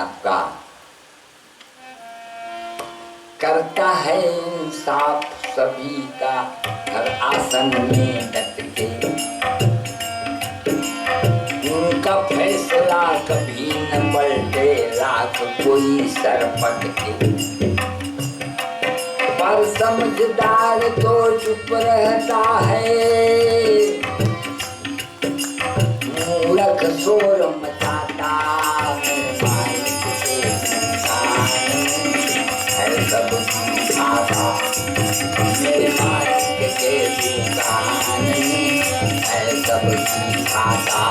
आपका करता है इंसाफ सभी का, हर आसन में डट के उनका फैसला कभी न पलटे, लाख कोई सर पटके। पर समझदार तो चुप रहता है, मूर्ख शोर मचाता है सब खाता। मेरे मालिक के दुकान है सब खाता।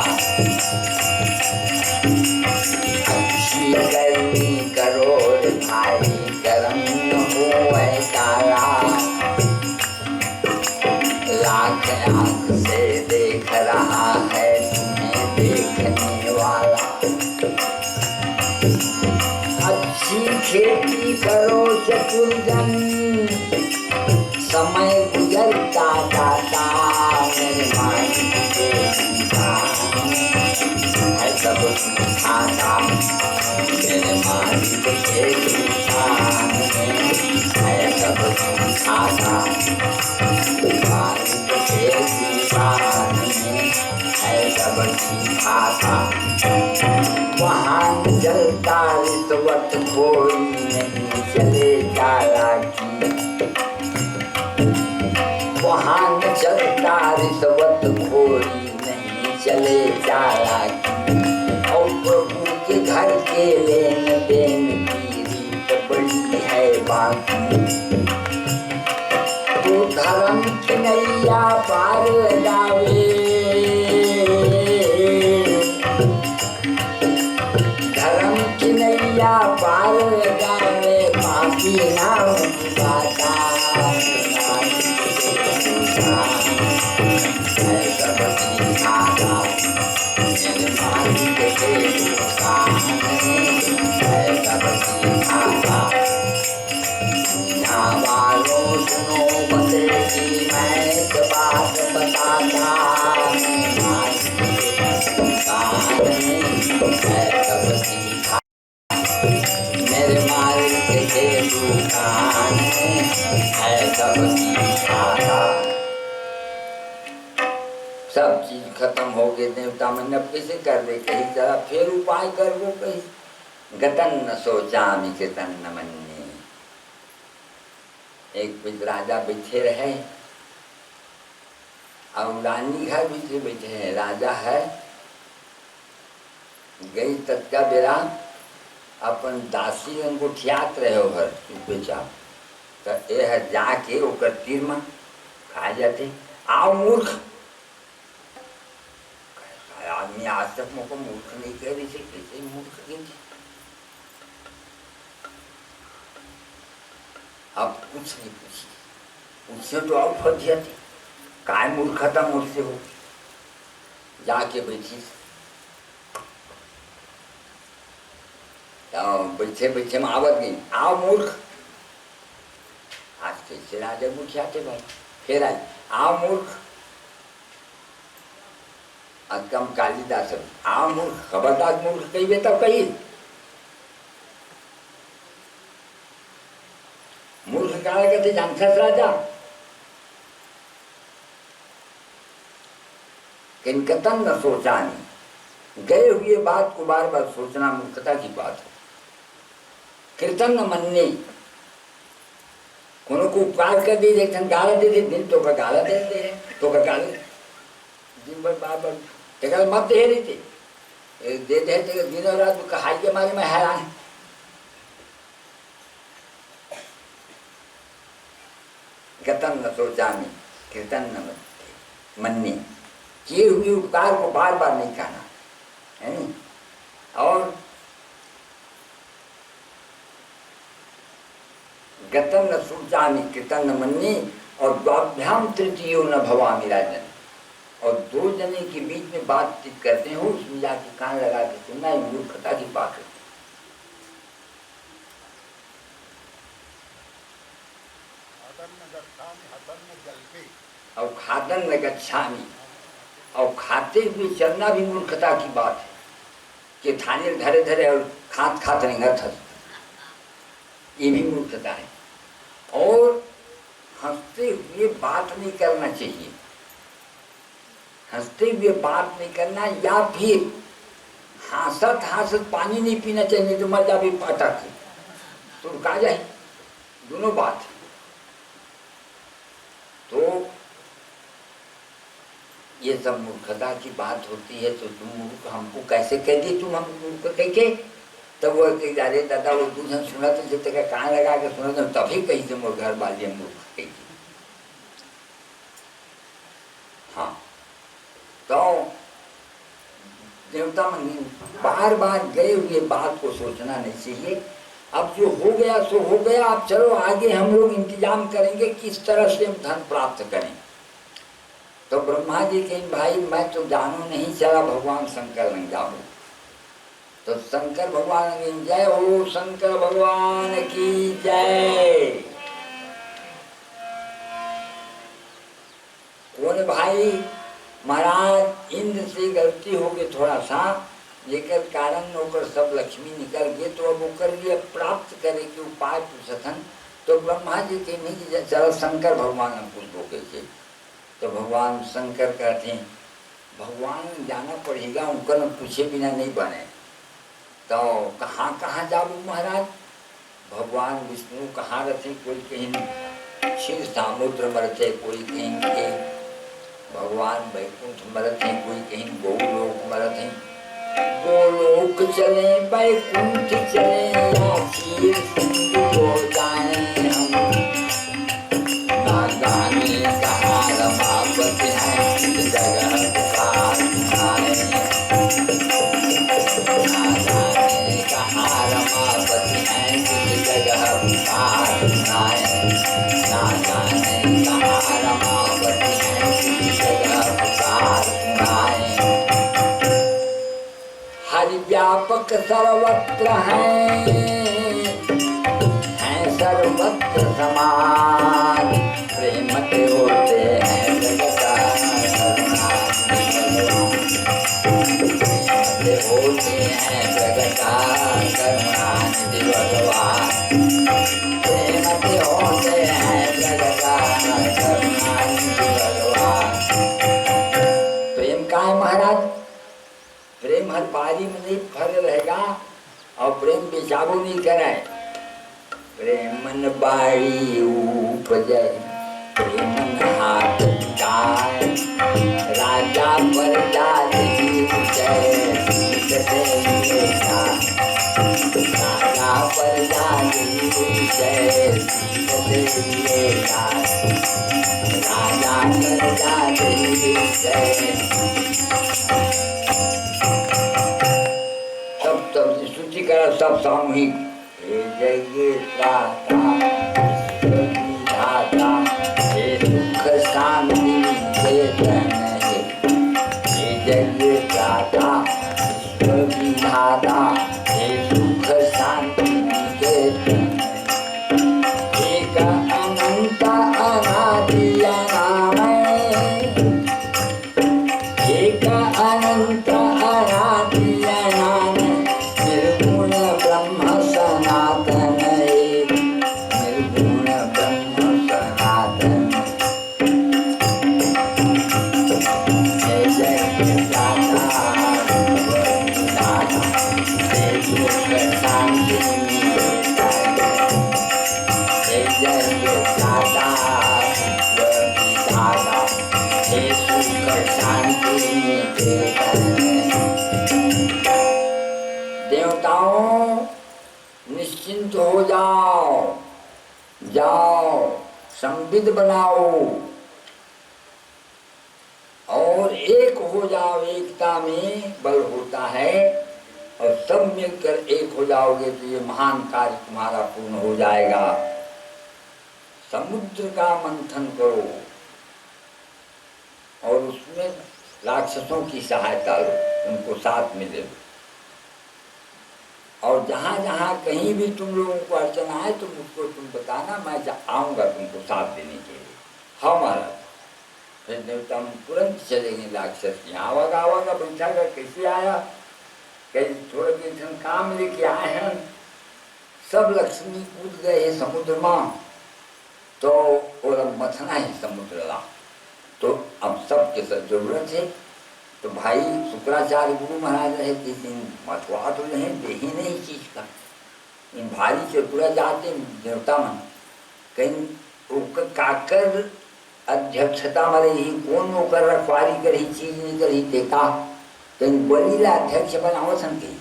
अच्छी करनी करोड़ भाई, गरम हो काला। लाख आंख से देख रहा है तुम्हें देखने वाला। अच्छी खेती करो चतुर्जन, समय गुजरता जाता। मेरे मालिक के दुकान है सब खाता। मेरे मालिक के दुकान है सब खाता। मालिक के दुकान है सब खाता। वहाँ जलता रिश्वत कोई नहीं चले चालाकी। वहाँ न चलता रिश्वत कोई नहीं चले चालाकी। और प्रभु के घर के लेन देन की रीत बड़ी है बाकी। तो धर्म की नैया पार लगावे, धर्म की नैया पार लगावे, पापी ना बाता। है सब खाता। मेरे मालिक के दुकान है सब खाता। यहाँ वालों सुनो बंदे की मैं एक बात बताता। मालिक के दुकान है सब खाता। मेरे मालिक के दुकान है सब खाता। सब चीज खत्म हो गए, देवता मन कैसे कर दे। कहीं जरा फिर उपाय कर वो कहीं। गतन न सोचा कृतन न मन्ने। एक राजा बैठे रहे और रानी घर बैठे बैठे हैं। राजा है गई तत्का बेरा अपन दासी अंगूठियात रहे हो घर चुपे चाप। तो ये है जाके ओकर तीर में खा जाते। आओ मूर्ख, आदमी आज तक मुझको मूर्ख नहीं कह रही थी, कैसे मूर्ख नहीं थी। अब कुछ नहीं पूछी, उससे तो और फट जाती। काय मूर्खता मुझसे हो। जाके बैठी, बैठे बैठे में आवत गई। आओ मूर्ख, आज कैसे राजा मुखियाते भाई। फिर आई, आओ मूर्ख। अकम कालिदास आ मूर्ख, खबरदार मूर्ख कही तब कही। मूर्ख काला कहते जानता राजा। किनकतन न सोचा नहीं, गए हुए बात को बार बार सोचना मूर्खता की बात है। कीर्तन न मनने, कोनो को उपकार कर दी देखन गाला दे दे, दिन तो का गाला दे दे तो का गाला दिन भर बार बार तेरा मत दे रही थी दे दे ते दिन और रात कहाई के मारे में हैरान। गतन न सोचा नहीं, कीर्तन न मनने, किए हुए उपकार को बार बार नहीं खाना है नहीं। और गतन न सोचामी कीर्तन न मननी। और द्वाभ्याम तृतीयो न भवामि राजन। और दो जने के बीच में बातचीत करते हो उसमें जाके कान लगा के सुनना ही मूर्खता की बात है। और खादन न गच्छामि, और खाते हुए चलना भी मूर्खता की बात है। कि थाली धरे धरे और खात खात रहेंगे था, ये भी मूर्खता है। और हंसते हुए बात नहीं करना चाहिए, हंसते हुए बात नहीं करना, या फिर हंसत हंसत पानी नहीं पीना चाहिए, नहीं तो मजा भी पटक तो रुका जाए, दोनों बात। तो ये सब मूर्खता की बात होती है। तो तुम मूर्ख हमको कैसे कह दी, तुम हम मूर्ख कह के? तब वो अरे दादा वो दूसरा सुना तो जब तक कान लगा के सुना तो तभी कहीं से मोर घर वाली हम मूर्ख कही। हाँ, तो देवता मंदिर बार बार गए हुए बात को सोचना नहीं चाहिए। अब जो हो गया सो हो गया, अब चलो आगे हम लोग इंतजाम करेंगे किस तरह से हम धन प्राप्त करें। तो ब्रह्मा जी के भाई मैं तो जानू नहीं, चला भगवान शंकर लग जाओ। तो शंकर भगवान की जय हो, शंकर भगवान की जय। कौन भाई? महाराज इंद्र से गलती हो गई थोड़ा सा, लेकर कारण होकर सब लक्ष्मी निकल गए, तो अब वो लिए प्राप्त करे के उपाय पूछथन। तो ब्रह्मा जी के नहीं चलो शंकर भगवान हम कुछ भोगे थे। तो भगवान शंकर कहते हैं भगवान जाना पड़ेगा, उनका न पूछे बिना नहीं बने। तो कहाँ कहाँ जाऊँ महाराज? भगवान विष्णु कहाँ रहते? कोई कहीं क्षीर समुद्र में रहते, कोई कहीं के भगवान वैकुंठ में रहते, कोई कहीं गोलोक में रहते। गोलोक चले वैकुंठ चले, या क्षीर सिंधु हो जाए हम, ना जाने कहाँ रमापति है, किस जगह पुकार सुनाए। ना जाने कहाँ रमापति है, किस जगह पुकार सुनाए। ना जाने कहाँ रमापति है, किस जगह पुकार सुनाए। हरि व्यापक सर्वत्र हैं सर्वत्र समान, प्रेम के होते हैं जगत होते हैं जगत करुणानिधि भगवान, प्रेम के होते हैं जगत करुणानिधि भगवान। प्रेम का है महाराज? प्रेम हर बारी में नहीं फल रहेगा, और प्रेम बेचाबू नहीं करे। प्रेमन बाड़ी उपजे, प्रेमन हाथ जाए, राजा प्रजा जय राजा प्रजा जय राजा प्रजा जय। सब सूची करा, सब सामूहिक। हे जय त्राता विधाता, हे सुख शांति चेतन, हे जय त्राता विधाता, हे सुख शांति चेतन। एक अनंत अनादि अनामय, एक अनंत अनादि अनामय, निर्गुण ब्रह्म सनातन, निर्गुण ब्रह्म सनातन। जय जय दाता दाता, जय सुख शांति जय जय दाता दाता, जय सुख शांति देवताओं निश्चिंत हो जाओ, जाओ संविद बनाओ और एक हो जाओ। एकता में बल होता है, और सब मिलकर एक हो जाओगे तो ये महान कार्य तुम्हारा पूर्ण हो जाएगा। समुद्र का मंथन करो और उसमें राक्षसों की सहायता लो, उनको साथ में ले लो। और जहाँ जहाँ कहीं भी तुम लोगों को अड़चन आए तो मुझको तुम बताना, मैं आऊँगा तुमको साथ देने के लिए। हाँ महाराज। फिर देवता तुरंत चलेंगे। राक्षस यहाँ आवागा आवागा बैठा कर कैसे आया? कहीं थोड़े दिन काम लेके आए हैं, सब लक्ष्मी कूद गए हैं समुद्र में, तो और अब मथना है समुद्र ला, तो अब सबके सब जरूरत है। तो भाई शुक्राचार्य गुरु महाराज रहे कि मथवा तो नहीं दे ही नहीं चीज का, इन भारी चतुरा जाते देवता मन कहीं काकर अध्यक्षता में रही, कौन होकर रखवारी करी चीज नहीं करी देखा, कहीं बलि ला अध्यक्ष बनाओ सन के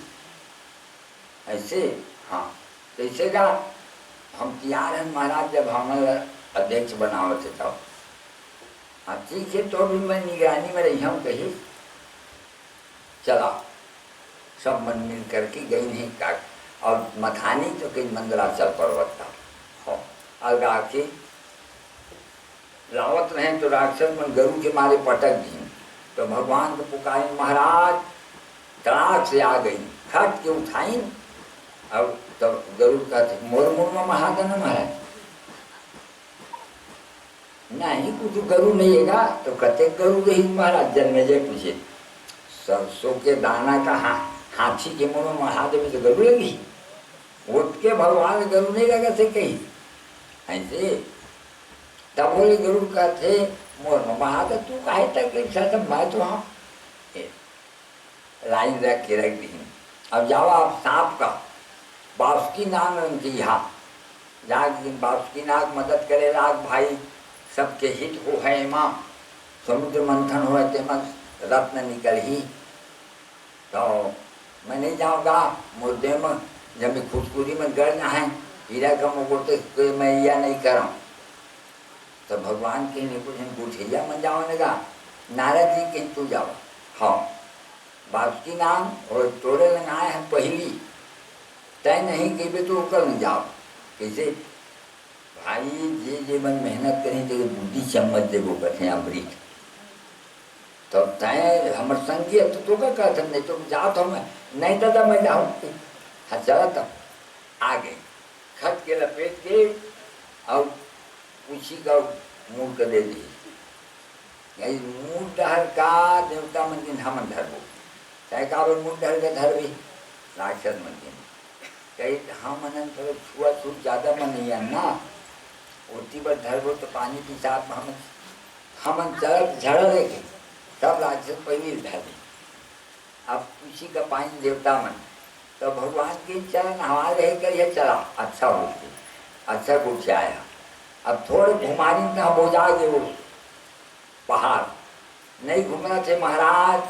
ऐसे। हाँ तो ऐसे का हम तैयार हैं महाराज, जब हमारा अध्यक्ष बनाओ थे तब। हाँ ठीक है, तो भी मैं निगरानी में रही हूँ कही चला, सब मन मिल करके गई नहीं का, और मथानी तो कहीं मंदराचल पर्वत था। हाँ अलगा के लावत रहे तो राक्षस मन गरु के मारे पटक दी, तो भगवान को पुकारी महाराज, तड़ाक से आ गई, खट के उठाई, अब तब गरुड़ का मोर मोर में महादा न महाराज नहीं कुछ गरु नहीं है, तो कहते गरु रही महाराज। जन्मेजय पूछे सरसों के दाना का हाथी के मुंह में महादेव में तो गरु लगी, उठ के भगवान गरु नहीं लगा थे कहीं ऐसे। तब बोले गरुड़ का थे मोर में महादेव, तू कहे तक मैं तो हाँ लाइन रख के रख दी। अब जाओ आप सांप का बासुकी नाग उनकी यहाँ जाग बासुकी नाग मदद करे लाग भाई, सबके हित हो है माँ, समुद्र मंथन हो ते मत रत्न निकल ही, तो मैं नहीं जाऊँगा मुद्दे में, जब मैं खुदकुरी में गड़ना है हीरा का मुकुट तो मैं यह नहीं करूँ। तो भगवान के लिए कुछ गुठिया मन जाओ नेगा, नारद जी कहीं तू जाओ। हाँ बासुकी नाम और तोड़े लगाए हैं पहली, तय नहीं कि तो कर न जाओ कैसे भाई, जे जे मन मेहनत करें तो बुद्धि चम्मच देवो कथे अमृत, तो तय हमर संगी तो का कहते नहीं तो जाओ, तो मैं नहीं दादा मैं जाऊँ। हाँ चला तब आगे खट के लपेट के और उसी का मूल कर दे दी, मूल डहर का देवता मंदिर हम धरबो, चाहे का मूल डहर का धर भी राक्षस मंदिर कहीं हम मनन थोड़ा छुआ छूट ज़्यादा मन नहीं है ना, उसी पर धरबो तो पानी की साथ हम चल झड़ लेके तब राक्षस पहले धर दी। अब उसी का पानी देवता मन, तो भगवान के चरण हवा रहे कर यह चला अच्छा हो गया, अच्छा कुछ आया। अब थोड़े घुमानी ना हो जाए वो पहाड़ नहीं घूमना थे महाराज,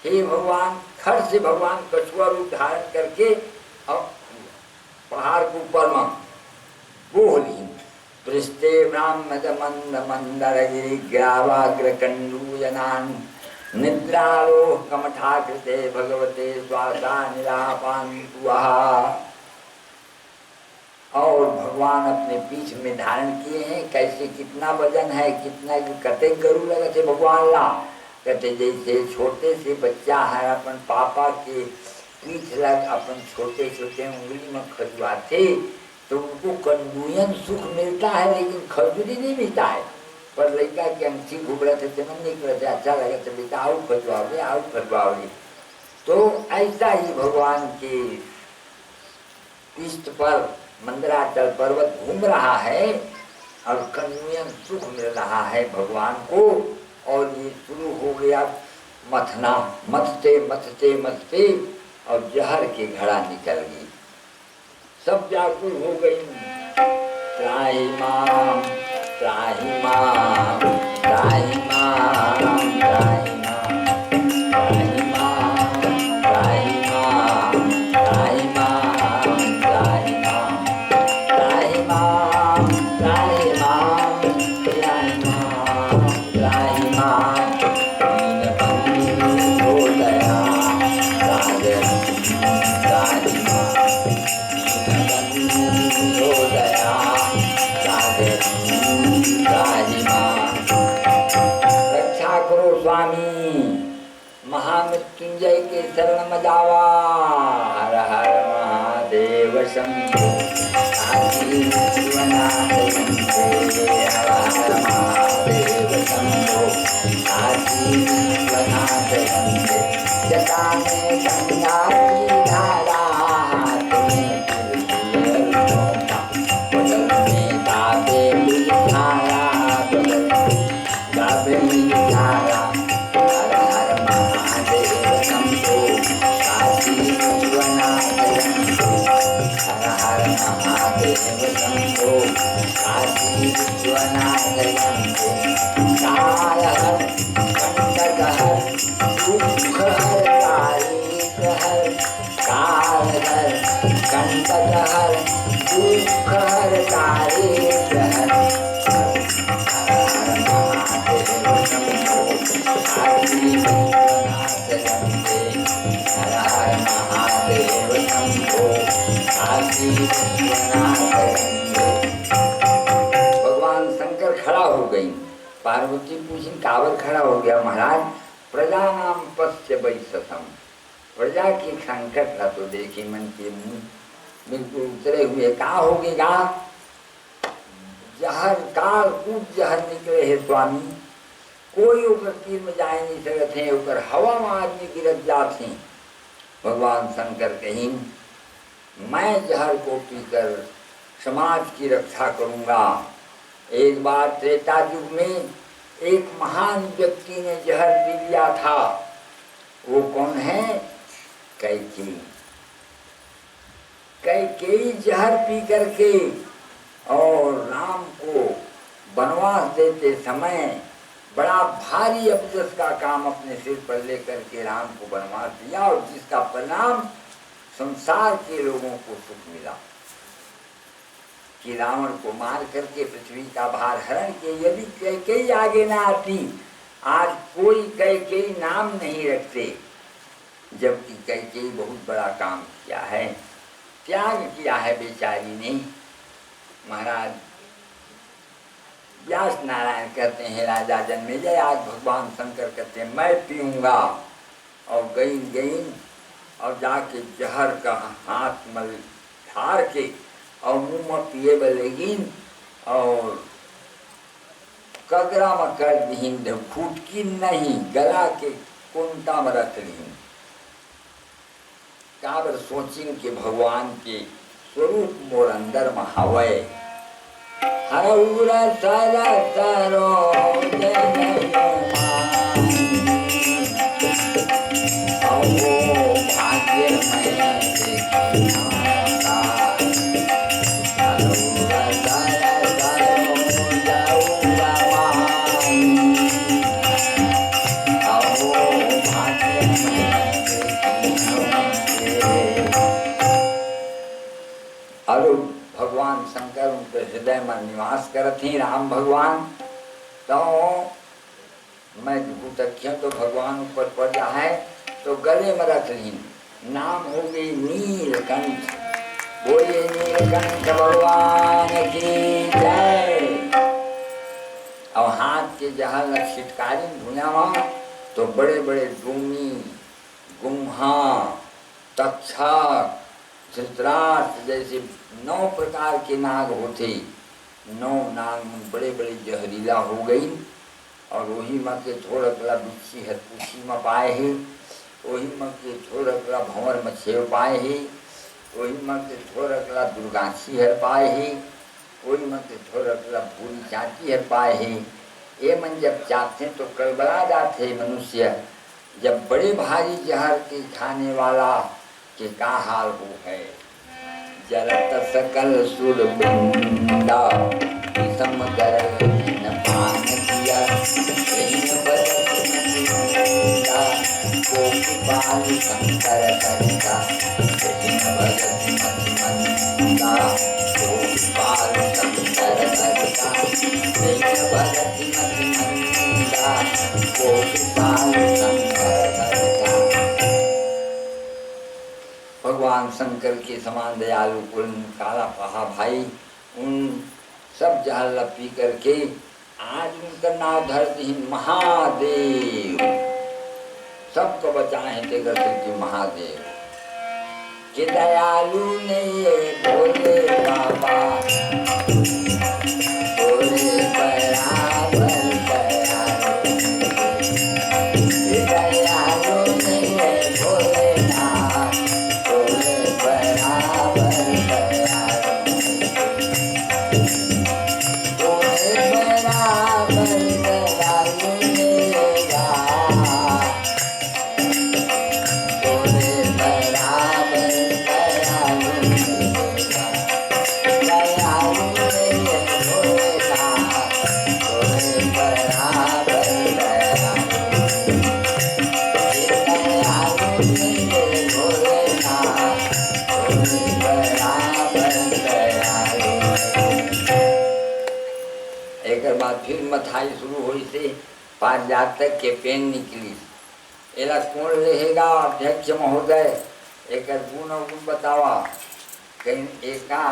हे भगवान खट से भगवान कछुआ रूप धारण करके अब पहाड़ के ऊपर में बोली पृष्ठे ब्राह्मद मंद मंदरगिरि ग्रावाग्र कंडूयनान निद्रालोह कमठाकृते भगवते स्वासा निरापान्तु। और भगवान अपने पीठ में धारण किए हैं, कैसे कितना वजन है, कितना कते गरु लगे थे भगवान ला, कहते जैसे छोटे से बच्चा है अपन पापा के पीठ लग अपन छोटे छोटे उंगली में खजुआते तो उनको कंडूयन सुख मिलता है, लेकिन खजूरी नहीं मिलता है। पर लड़का के अंगठी घूम रहे थे जन्म नहीं कर रहे, अच्छा लगे तो बेटा आओ खजुआओगे आओ खजुआओगे। तो ऐसा ही भगवान के पृष्ठ पर मंदराचल पर्वत घूम रहा है और कंडूयन सुख मिल रहा है भगवान को। और ये शुरू हो गया मथना, मथते मथते मथते और जहर की घड़ा निकल गई, सब व्याकुल हो गई। त्राहि माम त्राहि माम त्राहि माम त्राहि माम त्राहि माम त्राहि माम त्राहि माम त्राहि माम त्राहि माम त्राहि माम त्राहि माम त्राहि माम हो दया सागर त्राहि रक्षा करो स्वामी, महामृत्युंजय के शरण में जावा। हर हर महादेव शंभो आजीवनाथ शंभो, हर हर महादेव शंभो आजीवनाथ शंभो। जटा में गंगा शंभो काशी विश्वनाथ शंभो कालहर कंटकहर दुःखहर कालिकहर कालहर कंटकहर दुःखहर कालिकहर काशी विश्वनाथ शंभो हर हर महादेव शंभो काशी विश्वनाथ शंभो। भगवान शंकर खड़ा हो गई, पार्वती पूछी काबर खड़ा हो गया महाराज? प्रजा नाम पश्य वैसतम, प्रजा की संकट था तो देखी मन के मुंह बिल्कुल उतरे हुए। कहा हो गया जहर काल कूट जहर निकले है स्वामी, कोई ऊपर तीर में जाए नहीं सकते हैं, ऊपर हवा में आदमी गिरत जाते। भगवान शंकर कहीं मैं जहर को पीकर समाज की रक्षा करूंगा। एक बार त्रेता युग में एक महान व्यक्ति ने जहर पी लिया था। वो कौन है? कैकेयी। कैकेयी जहर पी करके और राम को वनवास देते समय बड़ा भारी अबजस का काम अपने सिर पर लेकर के राम को वनवास दिया, और जिसका परिणाम संसार के लोगों को सुख मिला कि रावण को मार करके पृथ्वी का भार हरण के। यदि कैकेयी आगे ना आती, आज कोई कैकेयी नाम नहीं रखते, जबकि कैकेयी बहुत बड़ा काम किया है, त्याग किया है बेचारी ने। महाराज व्यास नारायण कहते हैं राजा जन्मेजय, आज भगवान शंकर कहते हैं मैं पीऊँगा, और गई और जाके जहर का हाथ मल ठार के और मुँह में पिए बलेगिन और कगरा में कर दीन, फूटकी नहीं गला के कुंता में रख लीन। काबर सोचिन के भगवान के स्वरूप मोर अंदर में हवै। हरौरा सारा तारो भाग्य में भगवान शंकर उनके हृदय में निवास करती राम भगवान। तो मैं भूतख्य तो भगवान ऊपर पड़ रहा है तो गले में रख ली, नाम हो गई नीलकंठ। बोलिए नीलकंठ भगवान की जय। और हाथ के जहाँ छिटकारी भुना तो बड़े बड़े डूमी, गुम्हा, तक्षक, धृतराष्ट्र जैसे 9 प्रकार के नाग होते। 9 नाग बड़े बड़े जहरीला हो गई, और वही माँ के थोड़ा गला बिच्छी हरपूछी में पाए ही, वही माँ के थोड़ा गला भंवर में छेव पाए ही, वही माँ के थोड़ा गला दुर्गाछी हर पाए ही, वही माँ के थोड़ा गला भूरी चाची हर पाए ही। ये मन जब चाहते तो कड़बड़ा जाते मनुष्य, जब बड़े भारी जहर के खाने वाला के का हाल हो है। जरत सकल सुर बिंदा विषम कर न पान किया, गोपाल शंकर करता भगत मति मंदा, गोपाल शंकर करता भगत मति मंदा, गोपाल शंकर करता। भगवान शंकर के समान दयालु कुल काला पहा भाई उन सब जहर पी करके आज उनका नाम धरती महादेव। सबको बचाए हैं तेगर की महादेव के दयालु ने ये भोले बाबा, भोले बराबर दयालु, के दयालु ने ये भोले नाथ, भोले बराबर दयालु, भोले बराबर दयालु मेरा, भोले बराबर दयालु मेरा, दयालु एक बाद फिर मथाई शुरू हुई से पारिजातक के पेन निकली। एला कौन लेगा अध्यक्ष महोदय, एक गुण अवगुण बतावा। कहीं एका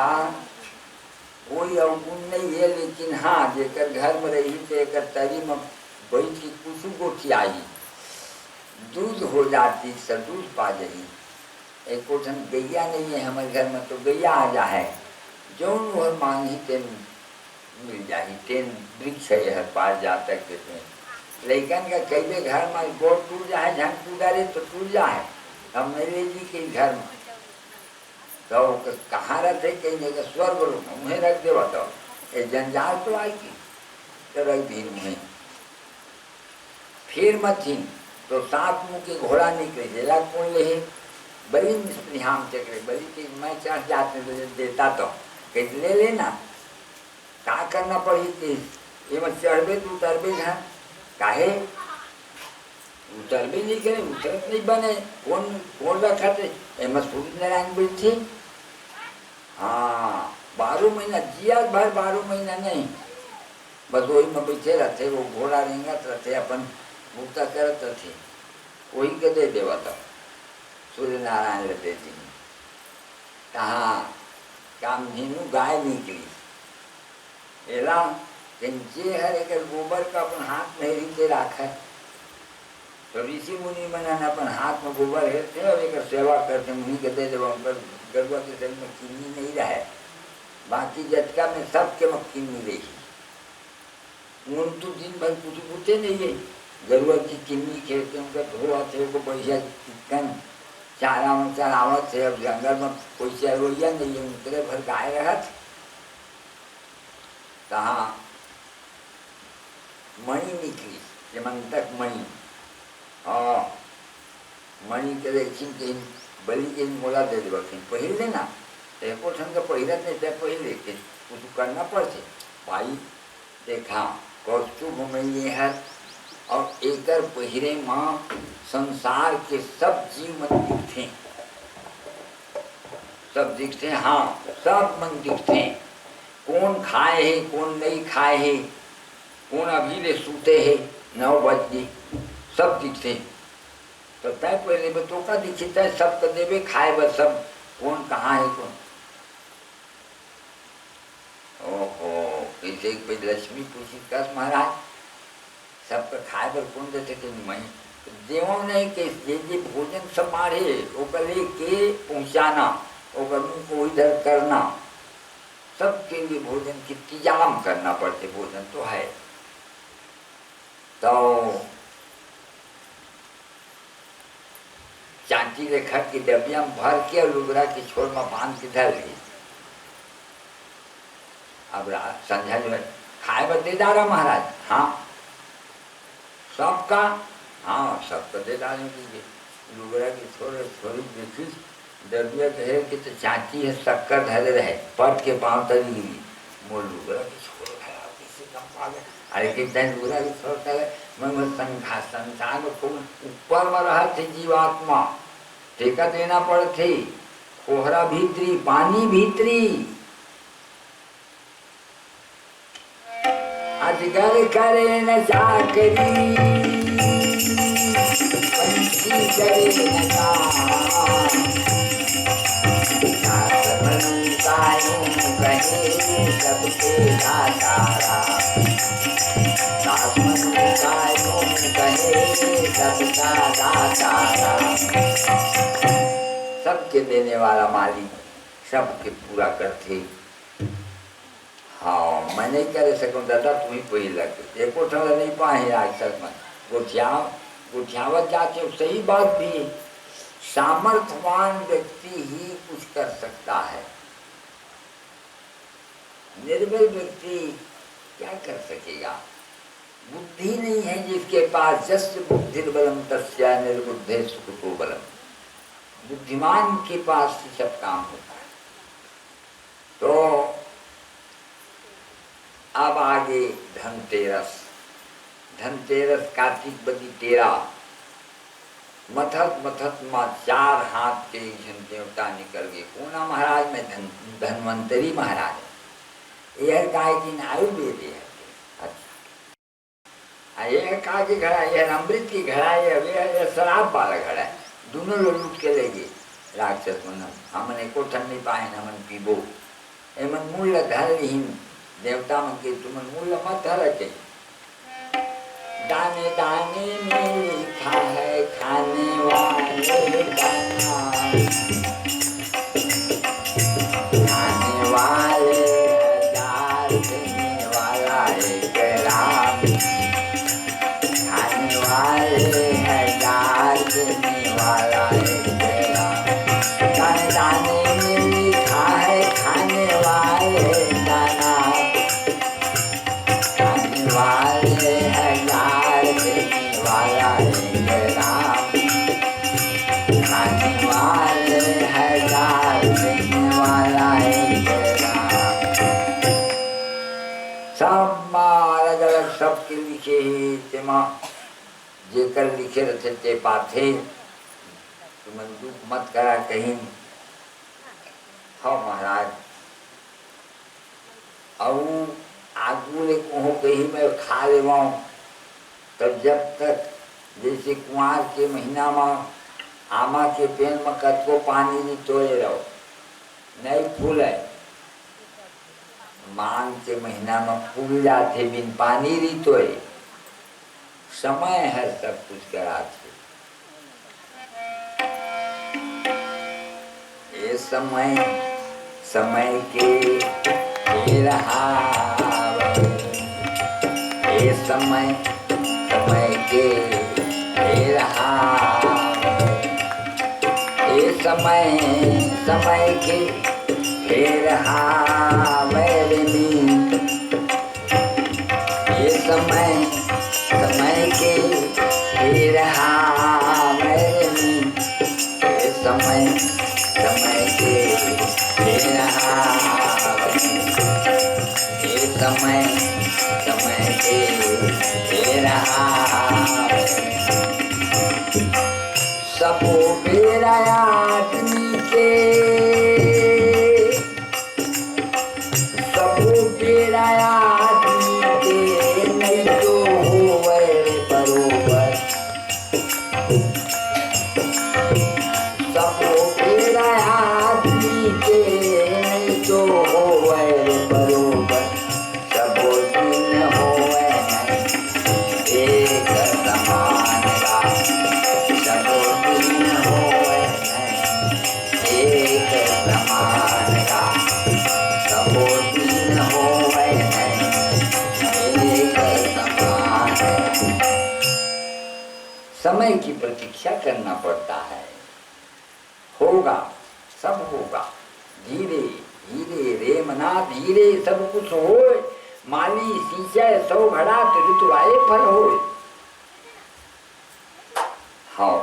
कोई अवगुण नहीं है, लेकिन हाँ जेकर घर में रही तो एक तरी में बैठ की कुछ गोठी आई, दूध हो जाती सब दूध पा जाई। एक कोठन गैया नहीं है हमारे घर में, तो गैया आ जाए जौन और मांगी तेन मिल जाही। तेन वृक्ष है हर पास जाता के लेकिन का कई घर में गोड़ टूट जाए, झंड टूटारे तो टूट जाए। हम मेरे जी के घर में तो कहाँ रहते कहीं जगह स्वर्ग मुँह रख दे बताओ, ये जंजाल तो आएगी तो रख दी मुँह। फिर मथी तो सात मुँह के घोड़ा निकले, जेला कौन ले बलि मिस्त्री हम चक्रे बलि के मैं चढ़ जाते देता तो कहीं ले लेना। क्या करना पड़ी कि ये मत चढ़बे तो उतरबे झन काहे उतरबे नहीं करे, उतरत नहीं बने। कौन कौन रखा थे एम सूर्य नारायण बैठे। हाँ 12 महीना जिया भर 12 महीना नहीं, बस वही में बैठे रहते। वो घोड़ा रेंगत रहते, अपन मुक्ता करत रहते, वही के दे देवा था सूर्य नारायण रहते जी। कहाँ काम धीनू गाय निकली एला जे हर एक गोबर का अपन हाथ में रीते राखा। तो ऋषि मुनि मनन अपन हाथ में गोबर हेरते और एक सेवा करते, मुनि के दे देव गरुआ के शरीर में किन्नी नहीं रहे, बाकी जटका में सबके में किन्नी रही। उन तो दिन भर कुछ पूछे नहीं है, गरुआ की किन्नी खेलते उनका धोआ थे को बढ़िया चिकन चारा में चरावत थे। अब जंगल में कोई चरोइया नहीं है, उतरे भर गाय रहत। कहाँ मणि निकली हेमंतक मणि, हाँ मणि के देखी के बलि के मोला दे देवा पहिर लेना। एको ठन का पहिरत नहीं थे, पहले के कुछ करना पड़ते भाई। देखा कौस्तुभ में ये है और एकर पहिरे माँ संसार के सब जीव मन दिखते, सब दिखते। हाँ सब मन दिखते, कौन खाए है कौन नहीं खाए है, कौन अभी ले सूते है 9 बजे, सब दिखते। तो तय पहले बतो का दिखता है, सब कर देवे खाए बस सब कौन कहाँ है कौन। ओहो कैसे एक लक्ष्मी पूछी कस महाराज सबका खाए पर कौन देते कि मैं देवों नहीं के जे भोजन सब मारे ओकर लेके पहुँचाना, ओकर मुँह को इधर करना, सबके लिए भोजन की इंतजाम करना पड़ते। भोजन तो है तो चाची रेखा की डबिया में भर के और लुगरा की छोर में बांध के धर ली। अब संध्या जो है खाए बर दे डारा महाराज। हाँ सबका, हाँ सबका दे डालने कीजिए। लुगरा की छोरी देखी डबिया कहे कि तो चाची है शक्कर धरे रहे पट के पाँव तली गिरी। मोर लुगरा की छोर खराब किसी कम पा गया। अरे कितना लुगरा की छोर तले मैं संसार में खूब ऊपर में रहा थे जीवात्मा, ठेका देना पड़ते, कोहरा भीतरी पानी भीतरी। अजगर करे न चाकरी, पंछी करे न काम, कहे सबके दातारा, सबके देने वाला मालिक, सबके पूरा करते। हाँ मैं नहीं कर सकूँ दादा, तुम ही कोई लग एक नहीं पाए आज तक मैं गुठियावत जाते। सही बात भी, सामर्थ्यवान व्यक्ति ही कुछ कर सकता है, निर्बल व्यक्ति क्या कर सकेगा। बुद्धि नहीं है जिसके पास, जस्य बुद्धिर्बलम तस्या निर्बुद्धे सुखो बलम। बुद्धिमान के पास ही सब काम होता है। तो अब आगे धनतेरस, धनतेरस कार्तिक बदी 13 मथत मथत माँ 4 हाथ के झन देवता निकल गए। कोना महाराज में धन्वंतरी महाराज है। यह काय की आयुर्वेद है। अच्छा, यह का की घड़ा, यह अमृत की घड़ा है, यह शराब वाला घड़ा है। दोनों लोग लूट के ले गए राक्षस मन। हमने को ठन नहीं पाए, हमन पीबो एमन मूल्य धर ही देवता मन के, तुमन मूल्य मत धर के। दाने दाने में लिखा है खाने वाले दाना, खाने वाले 1000 देने वाला 1 राम, खाने वाले 1000 देने वाला 1 राम। दाने दाने में लिखा है खाने वाले दाना, खाने वाले 1000 देने वाला 1 राम, खाने वाले 1000 देने वाला 1 राम। सब अलग अलग सबके लिखे ही तेमा जेकर लिखे रथे ते पाथे। तुमन दुख मत करा कहीं। हाँ महाराज, और आगू ले कहो कहीं मैं खा लेवाऊँ, तब जब तक जैसे कुआर के महीना में आमा के पेड़ में कतको पानी नहीं तोड़े रहो, नहीं फूले। मांग के महीना में फूल जाते बिन पानी नहीं तोड़े। समय है सब कुछ कराते। ये समय समय के ये समय समय के ये समय समय के मेरे में, ये समय समय के मेरे में, ये समय समय के ये समय समय के सबो बेरा आदमी के, सबो बेरा आदमी के नहीं तो होवे बरोबर। सबो बेरा आदमी के नहीं तो होवे बरोबर। सबो दिन होवे नहीं एक समान का, सबो दिन होवे नहीं एक समान का, सबो दिन होवे नहीं एक समान का। समय की प्रतीक्षा करना पड़ता है। होगा, सब होगा, धीरे धीरे रे मना धीरे सब कुछ होए। माली सींचे 100 घड़ा तो ऋतु आए फल होए। हाँ,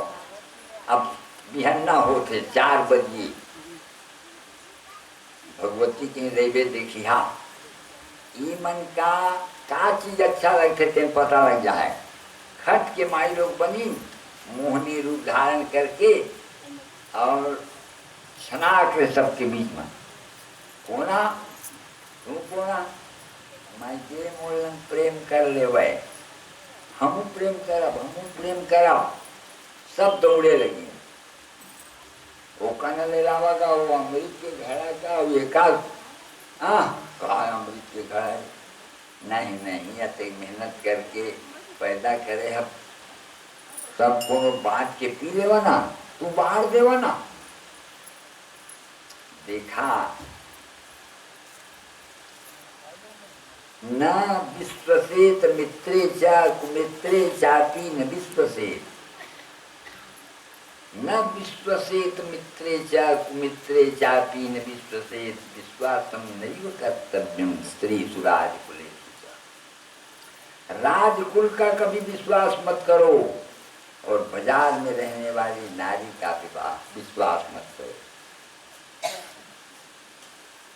अब बिहन्ना होते 4 बजे भगवती के रेबे देखी। हाँ, ये मन का चीज अच्छा लगते तेन पता लग जाए। खट के माई लोग बनी मोहनी रूप धारण करके और छनाक सबके बीच में कोना तू कोना मैं जे मोलन प्रेम कर ले वे, हम प्रेम करब, हम प्रेम करब। सब दौड़े लगी। वो कहने ले लावा का वो अमृत के घड़ा का ये का कहा अमृत के घड़ा है। नहीं नहीं, अति मेहनत करके पैदा करे हम सबको बांट के पी लेवा ना, तू बाहर देवा ना। देखा न विश्वसेत मित्रे च कुमित्रे चापी न विश्वसेत, न विश्वसेत मित्रे च कुमित्रे चापी न विश्वसेत। विश्वासम नैव कर्तव्यम स्त्री सुराजकुले। राजकुल का कभी विश्वास मत करो और बाजार में रहने वाली नारी का विश्वास मत करो।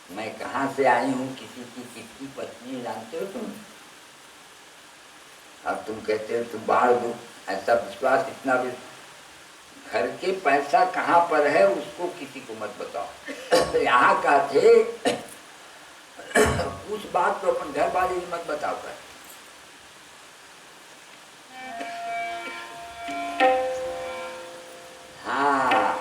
मैं कहाँ से आई हूँ, किसी की किसकी पत्नी जानते हो तुम? अब तुम कहते हो तुम बाहर दो, ऐसा विश्वास इतना भी घर के पैसा कहाँ पर है उसको किसी को मत बताओ। यहाँ कहते उस बात को अपन घर वाले की मत बताओ कर। हाँ,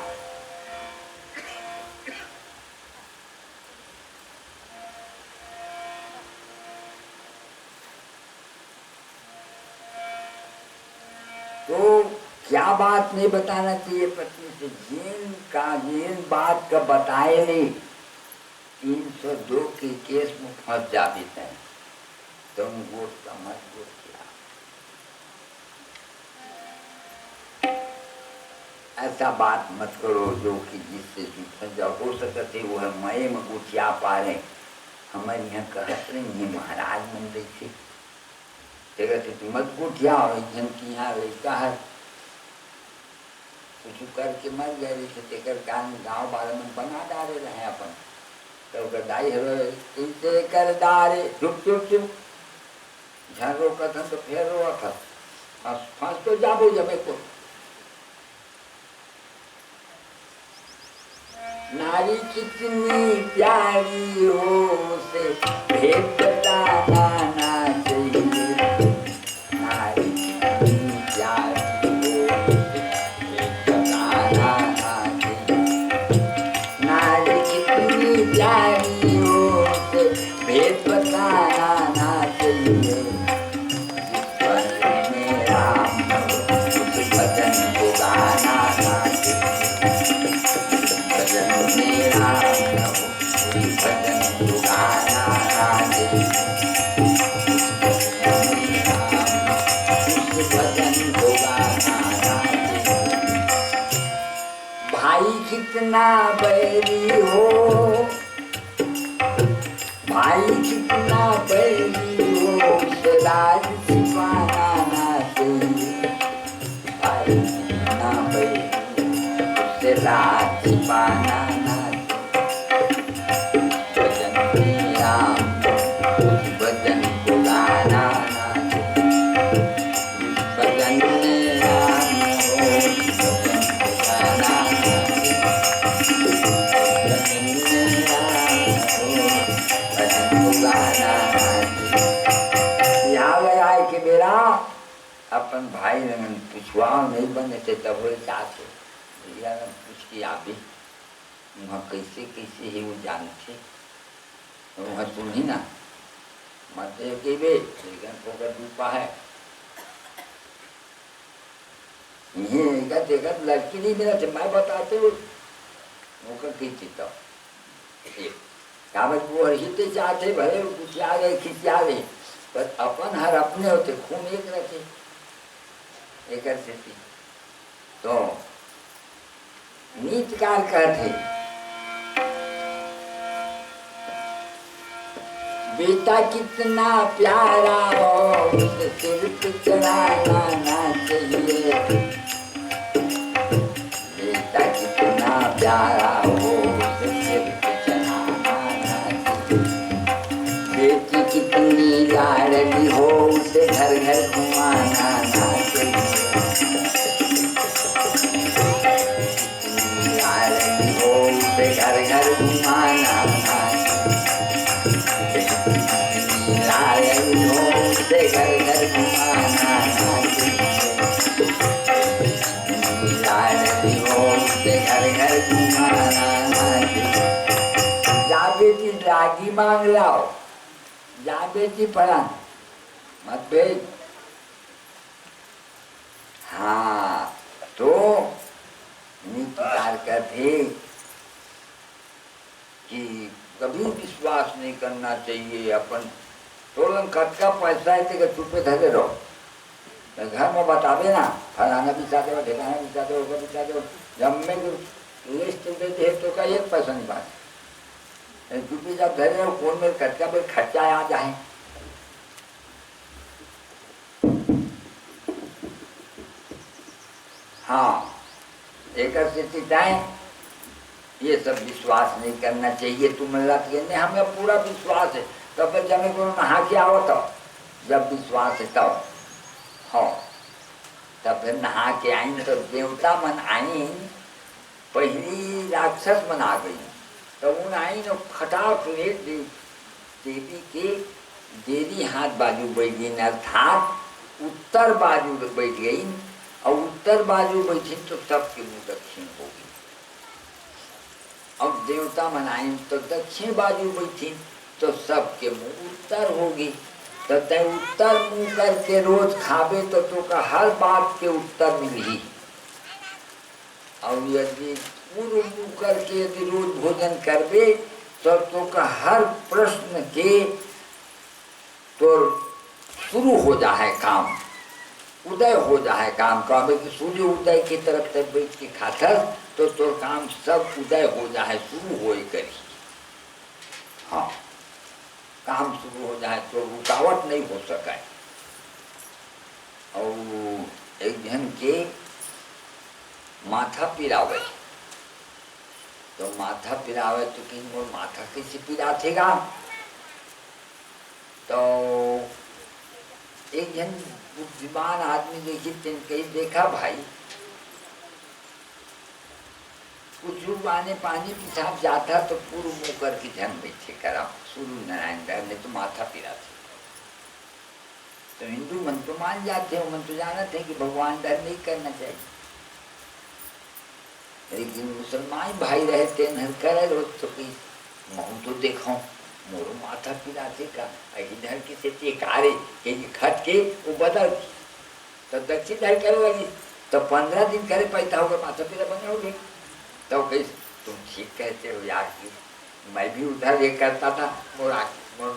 तो क्या बात नहीं बताना चाहिए पत्नी से, जिन बात का बताए नहीं 302 के केस में फंस जाते हैं। तुम गोट का मत गोट किया, ऐसा बात मत करो जो कि जिससे फंस जाओ। हो सकते वो है मय में गुठिया पा रहे। हमारे यहाँ कहत नहीं है महाराज मंदिर से तुम मत गुठिया हो। की यहाँ लड़का है कुछ करके मर गए थे, तेकर कान गाँव बारे में बना डाले रहे अपन। तो गदाई इसे कर डारे चुप चुप चुप झर रोकत तो फिर रोकत फंस तो जाबो जमे को। नारी कितनी प्यारी हो उसे भेद बताना ना चाहिए। नारी कितनी प्यारी हो उसे भेद बताना ना चाहिए। नारी कितनी प्यारी हो उसे भेद बताना ना चाहिए। जिस भजन में राम हो उस भजन को गाना ना चाहिए। भजन में राम हो उस भजन को गाना ना चाहिए। उस भजन को गाना ना चाहिए। भाई कितना बैरी हो, भाई कितना बैरी हो उसे राज छिपाना ना चाहिए। भाई कितना बैरी उसे राज छिपाना ना चाहिए। भजन में राम उस भजन को गाना ना चाहिए। भजन में राम हो उस भजन को गाना ना चाहिए। भजन में राम हो भजन को गाना ना चाहिए। यहाँ गया है कि मेरा अपन भाई रंगन पिछुआ नहीं बने थे तब वो चाहते भैया पूछ के आप भी वहाँ कैसे कैसे है वो जानते वहाँ सुनी ना मत के बे लेकिन पोकर डूबा है ये देखा लड़की नहीं मिला थे मैं बताते वो कहीं चिता कागज वो हिते चाहते भले कुछिया गए खिंचा गए पर अपन हर अपने होते खून एक रखे एक स्थिति। तो नीतकार कहते बेटा कितना प्यारा हो उसे सिर पे चढ़ाना ना चाहिए। बेटा कितना प्यारा हो उसे सिर पे चढ़ाना ना चाहिए। बेटी कितनी लाडली हो उसे घर घर घुमाना ना चाहिए। लाडली हो उसे घर घर घुमाना ना चाहिए। लाडली हो उसे घर घर घुमाना ना चाहिए। लाडली हो उसे घर घर घुमाना ना चाहिए। जा बेटी रागी मांग लाओ, जा बेटी पढ़ा मत भेज। हाँ तो नीतिकार कहते कि कभी विश्वास नहीं करना चाहिए। अपन तुरंत खटका पैसा है चुपे धरे रहो। घर में बतावे ना फलाना भी चाहते हो ठिकाना भी चाहते हो भी चाहते हो जब में लिस्ट देते हैं तो का एक पैसा नहीं बात चुपी जब धरे रहो फोन में खटका पर खर्चा आ जाए। हाँ एक स्थितिताएं ये सब विश्वास नहीं करना चाहिए। तुम कहने हमें पूरा विश्वास है तब जमे को नहा के आओ तो जब विश्वास है तब। हाँ तब फिर नहा के आई तो देवता मन आई, पहली राक्षस मन आ गई। तो उन आई न खटाक ले देवी के देवी हाथ बाजू बैठ गई, अर्थात उत्तर बाजू बैठ गई। और उत्तर बाजू बैठी तो सबके मुँह दक्षिण हो गई। अब देवता मनाई तो दक्षिण बाजू बैठी तो सबके मुँह उत्तर होगी। तो तय उत्तर मुँह करके रोज खावे तो का हर बात के उत्तर मिली। और यदि पूर्व मुँह करके यदि रोज भोजन करवे तो का हर प्रश्न के तो शुरू हो जाए काम, उदय हो जाए काम का। कि सूर्य उदय की तरफ तक बैठ के खातर तो काम सब उदय हो जाए, शुरू हो करी। हाँ, काम शुरू हो जाए तो रुकावट नहीं हो सके। और एक जन के माथा पिरावे तो माथा पिरावे तो कि मोर माथा कैसे पिराथेगा। तो एक जन बुद्धिमान आदमी देखी तीन कहीं देखा भाई कुछ आने पानी पिछाप जाता तो पूर्व मुँह करके ध्यान बैठे करा सूर्य नारायण दर ने तो माथा पिराते। तो हिंदू मन तो मान जाते हो, मन तो जानते हैं कि भगवान डर नहीं करना चाहिए। लेकिन मुसलमान भाई रहते न करे रोज तो कहीं महू तो देखो मोर माथा पिराते का इधर किसे चेकारे खट के वो बदल तो दक्षिण धर करे लगी। तो 15 दिन करे पैसा होगा माथा पिरा बने हो गए। तो कहीं तुम ठीक कहते हो यार की मैं भी उधर ये करता था, मोर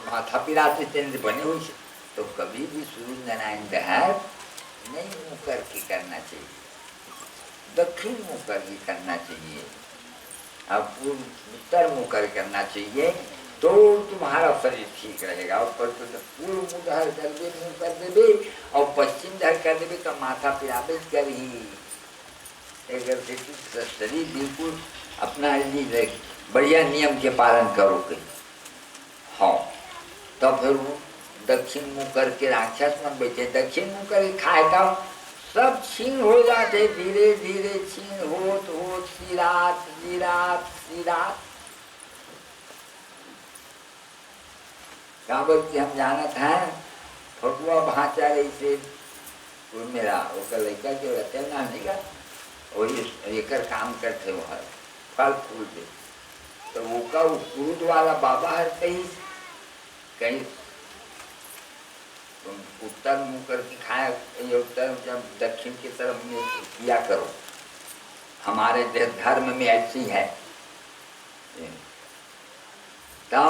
माथा पिराते थे बने हुए। तो कभी भी सूर्य नारायण दहर नहीं मुँह करके करना चाहिए, दक्षिण मुँह करके करना चाहिए। अब उत्तर मुँह कर करना चाहिए तो तुम्हारा शरीर ठीक रहेगा। और पूर्व मुँह धर कर दे मुँह कर देवे और पश्चिम धर कर देवे तो माथा पिरावे कर ही अगर शरीर बिल्कुल अपना बढ़िया नियम के पालन करो कहीं। हाँ, तो फिर वो दक्षिण मुँह करके राक्षस मन बैठे, दक्षिण मुँह करके खाए तब सब छीन हो जाते, धीरे धीरे छीन होत सिरात सिरात सिरात। काबर की हम जानत हैं फटुआ भाचा रही से मेरा ओकर लड़का के रहते ना नहीं का वही एक काम करते वो हर फल फूल दे। तो वो का क्रूद वाला बाबा हर कहीं उत्तर मुँह करके खाया, उत्तर जब दक्षिण की तरफ में किया करो। हमारे धर्म में ऐसी है। तो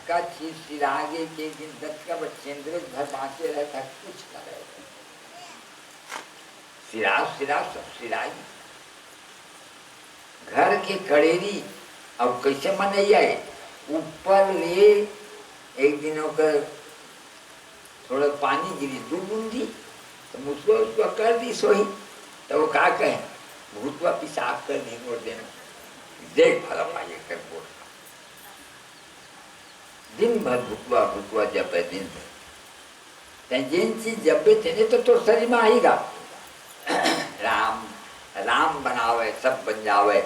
का चीज सिरागे के दिन दत्त का बच्चेंद्र घर बाँचे रहता कुछ करे सिरा सब सिराई घर के कड़ेरी। अब कैसे मनैया ऊपर ले एक दिन होकर थोड़ा पानी गिरी 2 बूंदी तो मुझको उसको कर दी सोही। तो वो क्या कहे भूतवा पिशाब कर नहीं देना देख भला पाइए कर बोल दिन भर भूतवा जब है दिन भर जिन चीज जब थे तो शरीर में आएगा। राम राम बनावे सब बन जावे